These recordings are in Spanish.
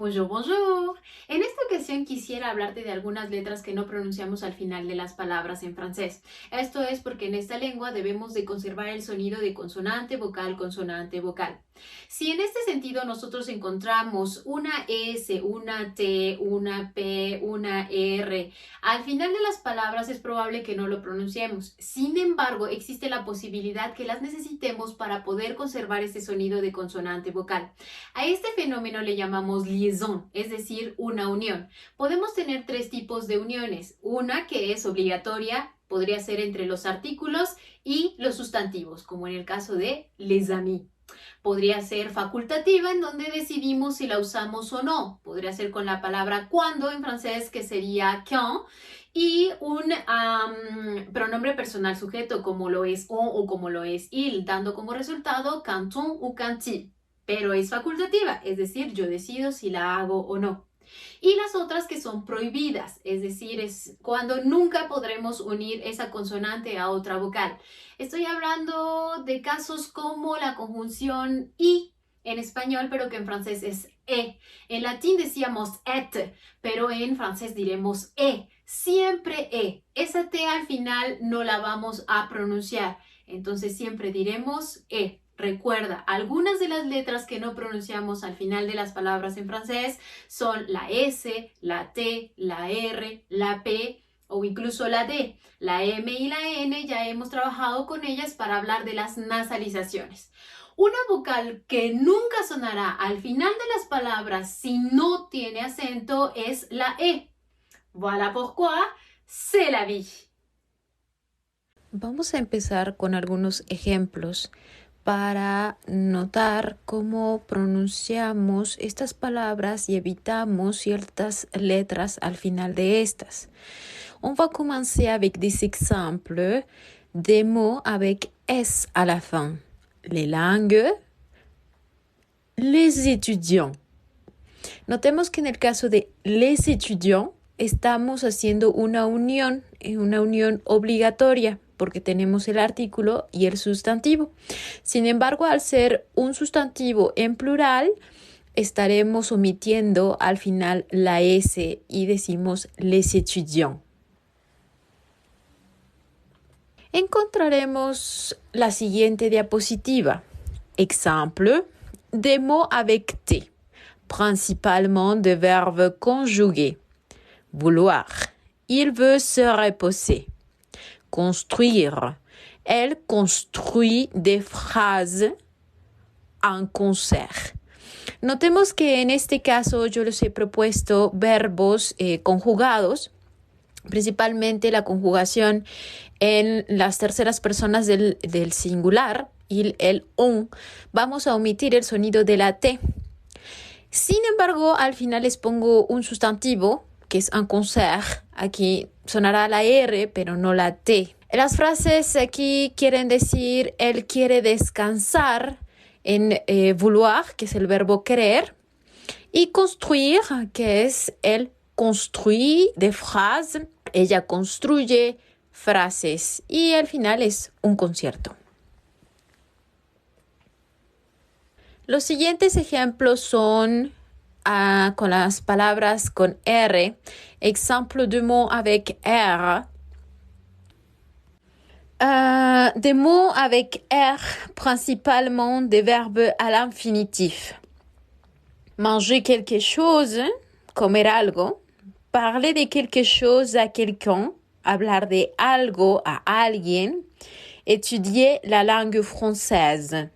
Bonjour, bonjour. En esta ocasión quisiera hablarte de algunas letras que no pronunciamos al final de las palabras en francés. Esto es porque en esta lengua debemos de conservar el sonido de consonante, vocal. Si en este sentido nosotros encontramos una S, una T, una P, una R, al final de las palabras es probable que no lo pronunciemos. Sin embargo, existe la posibilidad que las necesitemos para poder conservar ese sonido de consonante vocal. A este fenómeno le llamamos liaison, es decir, una unión. Podemos tener tres tipos de uniones. Una que es obligatoria, podría ser entre los artículos y los sustantivos, como en el caso de les amis. Podría ser facultativa, en donde decidimos si la usamos o no. Podría ser con la palabra cuando en francés, que sería quand, y un pronombre personal sujeto, como lo es on o como lo es il, dando como resultado canton o canti. Pero es facultativa, es decir, yo decido si la hago o no. Y las otras que son prohibidas, es decir, es cuando nunca podremos unir esa consonante a otra vocal. Estoy hablando de casos como la conjunción i en español, pero que en francés es e. En latín decíamos et, pero en francés diremos e. Siempre e. Esa t al final no la vamos a pronunciar, entonces siempre diremos e. Recuerda, algunas de las letras que no pronunciamos al final de las palabras en francés son la S, la T, la R, la P o incluso la D. La M y la N ya hemos trabajado con ellas para hablar de las nasalizaciones. Una vocal que nunca sonará al final de las palabras si no tiene acento es la E. Voilà pourquoi c'est la vie. Vamos a empezar con algunos ejemplos para notar cómo pronunciamos estas palabras y evitamos ciertas letras al final de estas. On va commencer avec des exemples des mots avec S à la fin. Les langues, les étudiants. Notemos que en el caso de les étudiants estamos haciendo una unión obligatoria, porque tenemos el artículo y el sustantivo. Sin embargo, al ser un sustantivo en plural, estaremos omitiendo al final la S y decimos les étudiants. Encontraremos la siguiente diapositiva. Exemple, des mots avec T, principalement de verbes conjugués. Vouloir, il veut se reposer. Construire. Elle construit des phrases en concert. Notemos que en este caso yo les he propuesto verbos conjugados, principalmente la conjugación en las terceras personas del singular, el on. Vamos a omitir el sonido de la T. Sin embargo, al final les pongo un sustantivo, que es un concert. Aquí sonará la R, pero no la T. Las frases aquí quieren decir, él quiere descansar, en vouloir, que es el verbo querer, y construire, que es el construit des phrases. Ella construye frases y al final es un concierto. Los siguientes ejemplos son con las palabras con R. Exemple de mots avec R. Des mots avec R, principalement des verbes à l'infinitif. Manger quelque chose, comer algo. Parler de quelque chose à quelqu'un, hablar de algo a alguien. Étudier la langue française,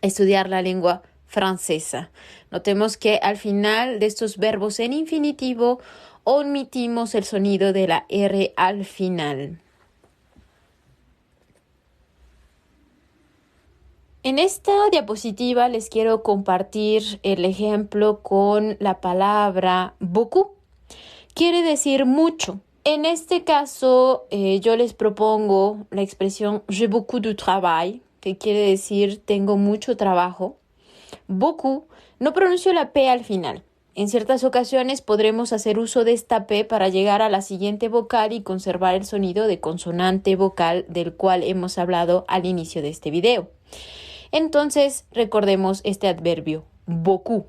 estudiar la lengua francesa. Notemos que al final de estos verbos en infinitivo omitimos el sonido de la R al final. En esta diapositiva les quiero compartir el ejemplo con la palabra beaucoup. Quiere decir mucho. En este caso, yo les propongo la expresión j'ai beaucoup de travail, que quiere decir tengo mucho trabajo. Beaucoup, no pronuncio la P al final. En ciertas ocasiones podremos hacer uso de esta P para llegar a la siguiente vocal y conservar el sonido de consonante vocal del cual hemos hablado al inicio de este video. Entonces, recordemos este adverbio, beaucoup.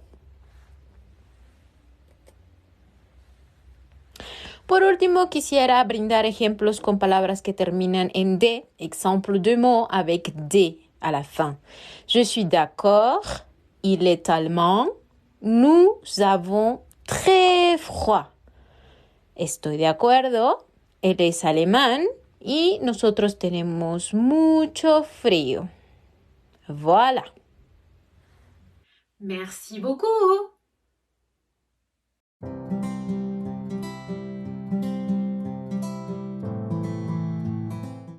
Por último, quisiera brindar ejemplos con palabras que terminan en D, exemple de mots avec D à la fin. Je suis d'accord, il est allemand, nous avons très froid. Estoy de acuerdo, él es alemán y nosotros tenemos mucho frío. Voilà. Merci beaucoup.